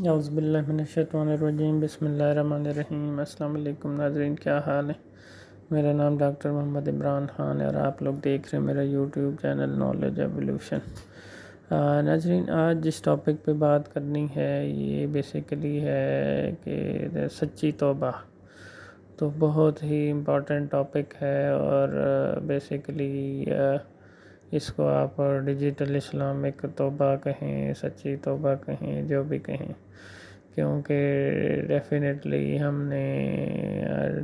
اعوذ باللہ من الشیطان الرجیم، بسم اللہ الرحمن الرحیم۔ السلام علیکم ناظرین، کیا حال ہے؟ میرا نام ڈاکٹر محمد عمران خان ہے اور آپ لوگ دیکھ رہے ہیں میرا یوٹیوب چینل نالج ایولیوشن۔ ناظرین، آج جس ٹاپک پہ بات کرنی ہے یہ بیسیکلی ہے کہ سچی توبہ۔ تو بہت ہی امپورٹنٹ ٹاپک ہے اور بیسیکلی اس کو آپ ڈیجیٹل اسلامک توبہ کہیں، سچی توبہ کہیں، جو بھی کہیں، کیونکہ ڈیفینیٹلی ہم نے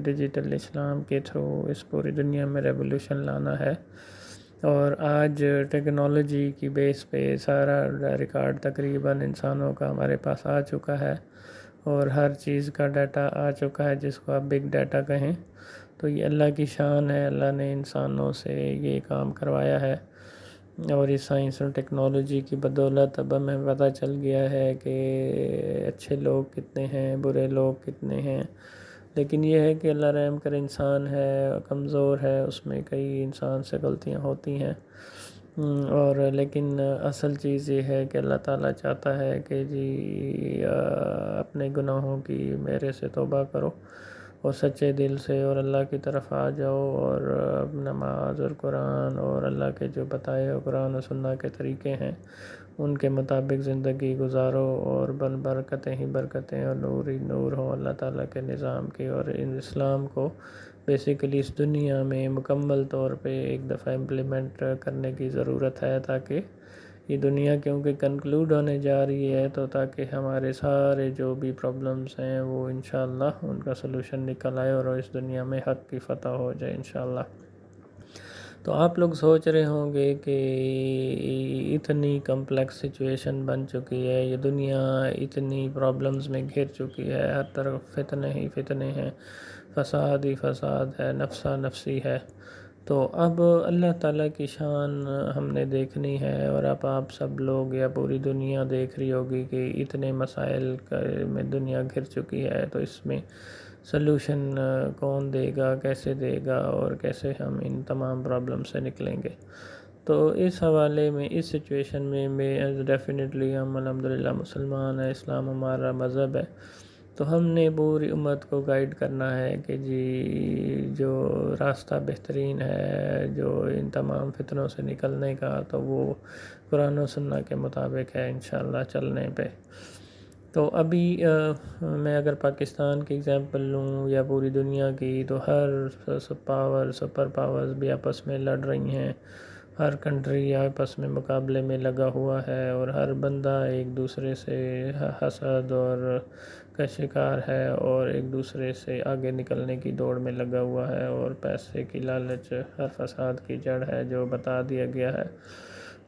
ڈیجیٹل اسلام کے تھرو اس پوری دنیا میں ریولوشن لانا ہے۔ اور آج ٹیکنالوجی کی بیس پہ سارا ریکارڈ تقریباً انسانوں کا ہمارے پاس آ چکا ہے اور ہر چیز کا ڈیٹا آ چکا ہے جس کو آپ بگ ڈیٹا کہیں۔ تو یہ اللہ کی شان ہے، اللہ نے انسانوں سے یہ کام کروایا ہے اور اس سائنس اور ٹیکنالوجی کی بدولت اب ہمیں پتہ چل گیا ہے کہ اچھے لوگ کتنے ہیں، برے لوگ کتنے ہیں۔ لیکن یہ ہے کہ اللہ رحم کر، انسان ہے، کمزور ہے، اس میں کئی انسان سے غلطیاں ہوتی ہیں، اور لیکن اصل چیز یہ ہے کہ اللہ تعالیٰ چاہتا ہے کہ جی اپنے گناہوں کی میرے سے توبہ کرو اور سچے دل سے اور اللہ کی طرف آ جاؤ اور نماز اور قرآن اور اللہ کے جو بتائے ہوئے قرآن و سنت کے طریقے ہیں ان کے مطابق زندگی گزارو اور برکتیں ہی برکتیں اور نور ہی نور ہوں اللہ تعالیٰ کے نظام کی، اور ان اسلام کو بیسیکلی اس دنیا میں مکمل طور پہ ایک دفعہ امپلیمنٹ کرنے کی ضرورت ہے، تاکہ یہ دنیا کیونکہ کنکلوڈ ہونے جا رہی ہے تو تاکہ ہمارے سارے جو بھی پرابلمز ہیں وہ انشاءاللہ ان کا سلوشن نکل آئے اور اس دنیا میں حق کی فتح ہو جائے انشاءاللہ۔ تو آپ لوگ سوچ رہے ہوں گے کہ اتنی کمپلیکس سچویشن بن چکی ہے، یہ دنیا اتنی پرابلمز میں گھر چکی ہے، ہر طرف فتنے ہی فتنے ہیں، فساد ہی فساد ہے، نفسا نفسی ہے۔ تو اب اللہ تعالیٰ کی شان ہم نے دیکھنی ہے، اور اب آپ سب لوگ یا پوری دنیا دیکھ رہی ہوگی کہ اتنے مسائل میں دنیا گھر چکی ہے، تو اس میں سلوشن کون دے گا، کیسے دے گا، اور کیسے ہم ان تمام پرابلم سے نکلیں گے۔ تو اس حوالے میں اس سچویشن میں ڈیفینیٹلی ہم الحمدللہ مسلمان ہیں، اسلام ہمارا مذہب ہے، تو ہم نے پوری امت کو گائیڈ کرنا ہے کہ جی جو راستہ بہترین ہے جو ان تمام فتنوں سے نکلنے کا، تو وہ قرآن و سنت کے مطابق ہے انشاءاللہ چلنے پہ۔ تو ابھی میں اگر پاکستان کی اگزامپل لوں یا پوری دنیا کی، تو ہر سپر پاورز بھی آپس میں لڑ رہی ہیں، ہر کنٹری آپس میں مقابلے میں لگا ہوا ہے، اور ہر بندہ ایک دوسرے سے حسد اور کا شکار ہے اور ایک دوسرے سے آگے نکلنے کی دوڑ میں لگا ہوا ہے، اور پیسے کی لالچ ہر فساد کی جڑ ہے جو بتا دیا گیا ہے۔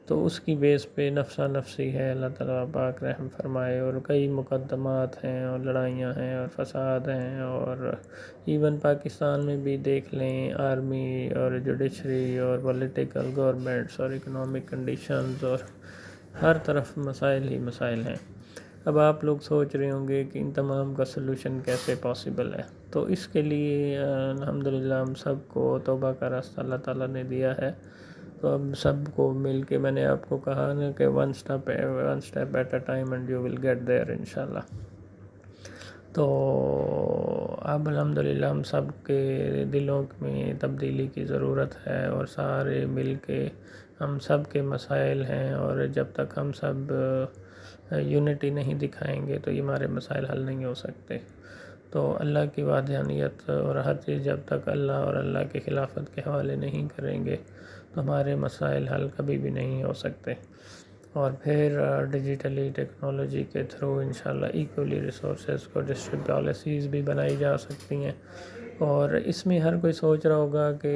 تو اس کی بیس پہ نفسا نفسی ہے، اللہ تعالیٰ پاک رحم فرمائے، اور کئی مقدمات ہیں اور لڑائیاں ہیں اور فساد ہیں، اور ایون پاکستان میں بھی دیکھ لیں آرمی اور جوڈیشری اور پولیٹیکل گورنمنٹس اور اکنامک کنڈیشنز اور ہر طرف مسائل ہی مسائل ہیں۔ اب آپ لوگ سوچ رہے ہوں گے کہ ان تمام کا سلوشن کیسے پاسبل ہے، تو اس کے لیے الحمدللہ ہم سب کو توبہ کا راستہ اللہ تعالیٰ نے دیا ہے۔ تو اب سب کو مل کے، میں نے آپ کو کہا نا کہ one step at a time and you will get there انشاءاللہ۔ تو اب الحمدللہ ہم سب کے دلوں میں تبدیلی کی ضرورت ہے، اور سارے مل کے ہم سب کے مسائل ہیں، اور جب تک ہم سب یونٹی نہیں دکھائیں گے تو یہ ہمارے مسائل حل نہیں ہو سکتے۔ تو اللہ کی وحدانیت اور ہر چیز جب تک اللہ اور اللہ کے خلافت کے حوالے نہیں کریں گے تو ہمارے مسائل حل کبھی بھی نہیں ہو سکتے۔ اور پھر ڈیجیٹلی ٹیکنالوجی کے تھرو انشاءاللہ ایکولی ریسورسز کو ڈسٹرکٹ پالیسیز بھی بنائی جا سکتی ہیں، اور اس میں ہر کوئی سوچ رہا ہوگا کہ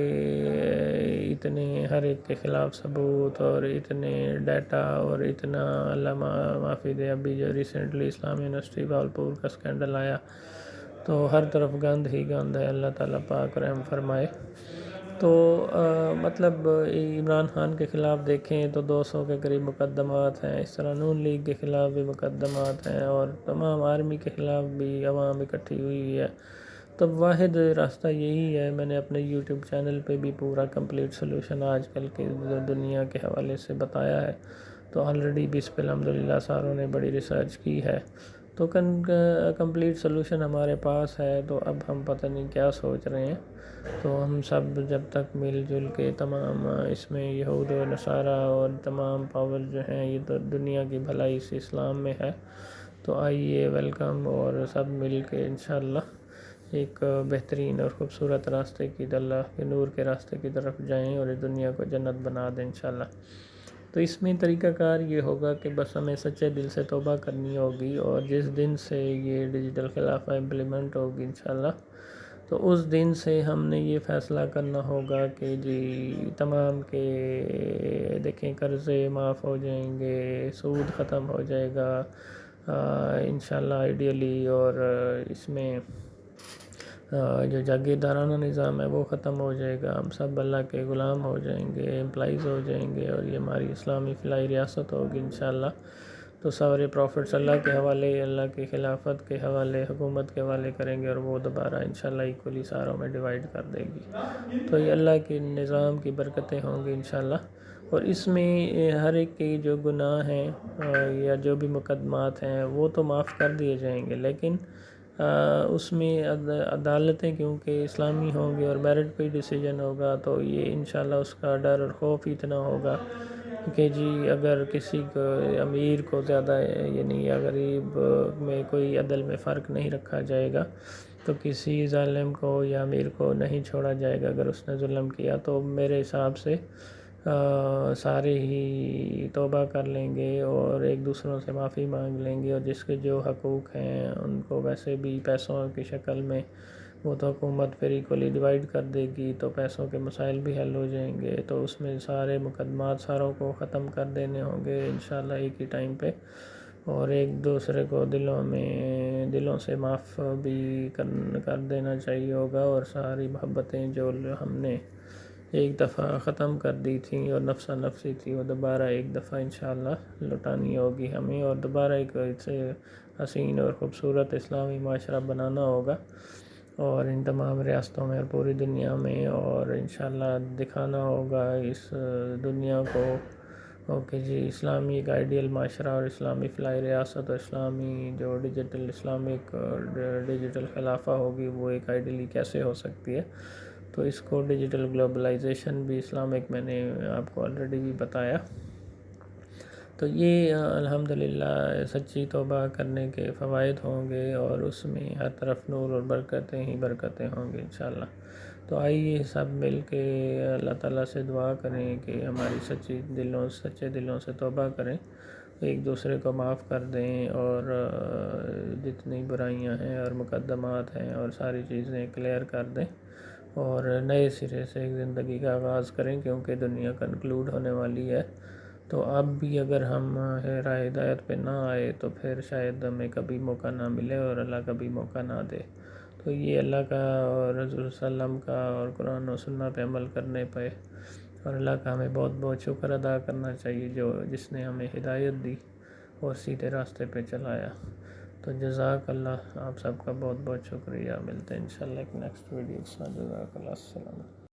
اتنے ہر ایک کے خلاف ثبوت اور اتنے ڈیٹا اور اتنا، اللہ معافی دے، ابھی جو ریسنٹلی اسلامی یونیورسٹی باولپور کا سکینڈل آیا تو ہر طرف گند ہی گند ہے، اللہ تعالیٰ پاک رحم فرمائے۔ تو مطلب عمران خان کے خلاف دیکھیں تو 200 کے قریب مقدمات ہیں، اس طرح نون لیگ کے خلاف بھی مقدمات ہیں، اور تمام آرمی کے خلاف بھی عوام اکٹھی ہوئی ہے۔ تو واحد راستہ یہی ہے، میں نے اپنے یوٹیوب چینل پہ بھی پورا کمپلیٹ سلوشن آج کل کے دنیا کے حوالے سے بتایا ہے، تو آلریڈی بھی اس پہ الحمدللہ ساروں نے بڑی ریسرچ کی ہے، تو کمپلیٹ سلوشن ہمارے پاس ہے. تو اب ہم پتہ نہیں کیا سوچ رہے ہیں. تو ہم سب جب تک مل جل کے تمام اس میں یہود و نصارہ اور تمام پاور جو ہیں یہ تو دنیا کی بھلائی سے اسلام میں ہے. تو آئیے ویلکم اور سب مل کے انشاءاللہ ایک بہترین اور خوبصورت راستے کی اللہ کے نور کے راستے کی طرف جائیں اور اس دنیا کو جنت بنا دیں انشاءاللہ. تو اس میں طریقہ کار یہ ہوگا کہ بس ہمیں سچے دل سے توبہ کرنی ہوگی. اور جس دن سے یہ ڈیجیٹل خلافہ امپلیمنٹ ہوگی انشاءاللہ تو اس دن سے ہم نے یہ فیصلہ کرنا ہوگا کہ جی تمام کے دیکھیں قرضے معاف ہو جائیں گے, سود ختم ہو جائے گا انشاءاللہ آئیڈیلی. اور اس میں جو جاگیردارانہ نظام ہے وہ ختم ہو جائے گا. ہم سب اللہ کے غلام ہو جائیں گے, امپلائیز ہو جائیں گے, اور یہ ہماری اسلامی فلاحی ریاست ہوگی انشاءاللہ. تو سارے پروفٹس اللہ کے حوالے, اللہ کی خلافت کے حوالے, حکومت کے حوالے کریں گے, اور وہ دوبارہ انشاءاللہ ایکولی ساروں میں ڈیوائیڈ کر دے گی. تو یہ اللہ کے نظام کی برکتیں ہوں گی انشاءاللہ. اور اس میں ہر ایک کے جو گناہ ہیں یا جو بھی مقدمات ہیں وہ تو معاف کر دیے جائیں گے, لیکن اس میں عدالتیں کیونکہ اسلامی ہوں گی اور میرٹ پہ ڈیسیجن ہوگا, تو یہ انشاءاللہ اس کا ڈر اور خوف اتنا ہوگا کہ جی اگر کسی کو امیر کو زیادہ یعنی یا غریب میں کوئی عدل میں فرق نہیں رکھا جائے گا, تو کسی ظالم کو یا امیر کو نہیں چھوڑا جائے گا اگر اس نے ظلم کیا. تو میرے حساب سے سارے ہی توبہ کر لیں گے اور ایک دوسروں سے معافی مانگ لیں گے, اور جس کے جو حقوق ہیں ان کو ویسے بھی پیسوں کی شکل میں وہ تو حکومت پھر ایکولی ڈیوائیڈ کر دے گی, تو پیسوں کے مسائل بھی حل ہو جائیں گے. تو اس میں سارے مقدمات ساروں کو ختم کر دینے ہوں گے انشاءاللہ ایک ہی ٹائم پہ, اور ایک دوسرے کو دلوں سے معاف بھی کر دینا چاہیے ہوگا. اور ساری محبتیں جو ہم نے ایک دفعہ ختم کر دی تھیں اور نفسا نفسی تھی وہ دوبارہ ایک دفعہ انشاءاللہ لٹانی ہوگی ہمیں, اور دوبارہ ایک سے حسین اور خوبصورت اسلامی معاشرہ بنانا ہوگا, اور ان تمام ریاستوں میں اور پوری دنیا میں. اور انشاءاللہ دکھانا ہوگا اس دنیا کو کہ جی اسلامی ایک آئیڈیل معاشرہ اور اسلامی فلاحی ریاست اور اسلامی جو ڈیجیٹل اسلامک ڈیجیٹل خلافہ ہوگی وہ ایک آئیڈیلی کیسے ہو سکتی ہے. تو اس کو ڈیجیٹل گلوبلائزیشن بھی اسلامک میں نے آپ کو آلریڈی بھی بتایا. تو یہ الحمدللہ سچی توبہ کرنے کے فوائد ہوں گے, اور اس میں ہر طرف نور اور برکتیں ہی برکتیں ہوں گی انشاءاللہ. تو آئیے سب مل کے اللہ تعالیٰ سے دعا کریں کہ ہماری سچے دلوں سے توبہ کریں, ایک دوسرے کو معاف کر دیں, اور جتنی برائیاں ہیں اور مقدمات ہیں اور ساری چیزیں کلیئر کر دیں, اور نئے سرے سے ایک زندگی کا آغاز کریں, کیونکہ دنیا کنکلوڈ ہونے والی ہے. تو اب بھی اگر ہم راہ ہدایت پہ نہ آئے تو پھر شاید ہمیں کبھی موقع نہ ملے اور اللہ کبھی موقع نہ دے. تو یہ اللہ کا اور رسول صلی اللہ علیہ وسلم کا اور قرآن و سنت پہ عمل کرنے پہ اور اللہ کا ہمیں بہت بہت شکر ادا کرنا چاہیے جس نے ہمیں ہدایت دی اور سیدھے راستے پہ چلایا. تو جزاک اللہ, آپ سب کا بہت بہت شکریہ. ملتے ہیں انشاءاللہ ایک نیکسٹ ویڈیو کے ساتھ. جزاک اللہ, السلام.